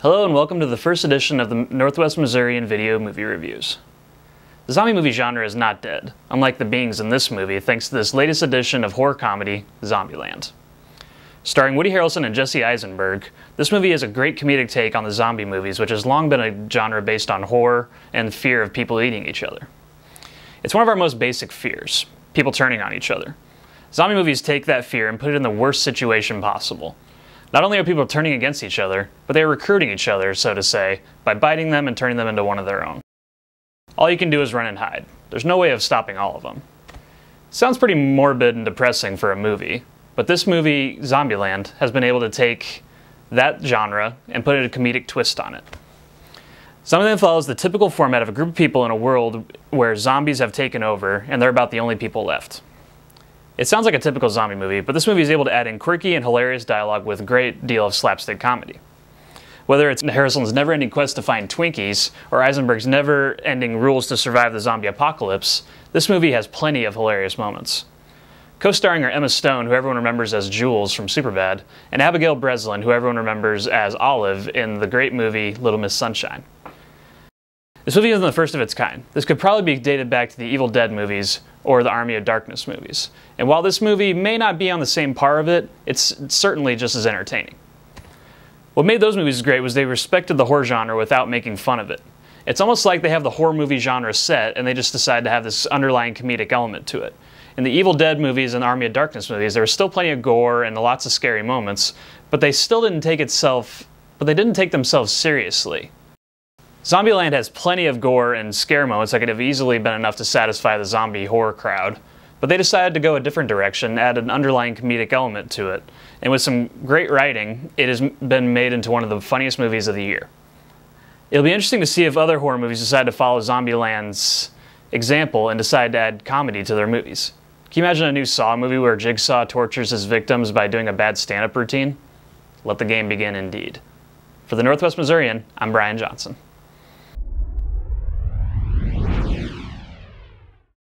Hello and welcome to the first edition of the Northwest Missourian Video Movie Reviews. The zombie movie genre is not dead, unlike the beings in this movie, thanks to this latest edition of horror comedy, Zombieland. Starring Woody Harrelson and Jesse Eisenberg, this movie is a great comedic take on the zombie movies, which has long been a genre based on horror and fear of people eating each other. It's one of our most basic fears, people turning on each other. Zombie movies take that fear and put it in the worst situation possible. Not only are people turning against each other, but they are recruiting each other, so to say, by biting them and turning them into one of their own. All you can do is run and hide. There's no way of stopping all of them. Sounds pretty morbid and depressing for a movie, but this movie, Zombieland, has been able to take that genre and put a comedic twist on it. Zombieland follows the typical format of a group of people in a world where zombies have taken over and they're about the only people left. It sounds like a typical zombie movie, but this movie is able to add in quirky and hilarious dialogue with a great deal of slapstick comedy. Whether it's Harrison's never-ending quest to find Twinkies, or Eisenberg's never-ending rules to survive the zombie apocalypse, this movie has plenty of hilarious moments. Co-starring are Emma Stone, who everyone remembers as Jules from Superbad, and Abigail Breslin, who everyone remembers as Olive in the great movie Little Miss Sunshine. This movie isn't the first of its kind. This could probably be dated back to the Evil Dead movies or the Army of Darkness movies. And while this movie may not be on the same par of it, it's certainly just as entertaining. What made those movies great was they respected the horror genre without making fun of it. It's almost like they have the horror movie genre set and they just decide to have this underlying comedic element to it. In the Evil Dead movies and the Army of Darkness movies, there was still plenty of gore and lots of scary moments, but they didn't take themselves seriously. Zombieland has plenty of gore and scare moments that could have easily been enough to satisfy the zombie horror crowd, but they decided to go a different direction, add an underlying comedic element to it, and with some great writing, it has been made into one of the funniest movies of the year. It'll be interesting to see if other horror movies decide to follow Zombieland's example and decide to add comedy to their movies. Can you imagine a new Saw movie where Jigsaw tortures his victims by doing a bad stand-up routine? Let the game begin indeed. For the Northwest Missourian, I'm Brian Johnson.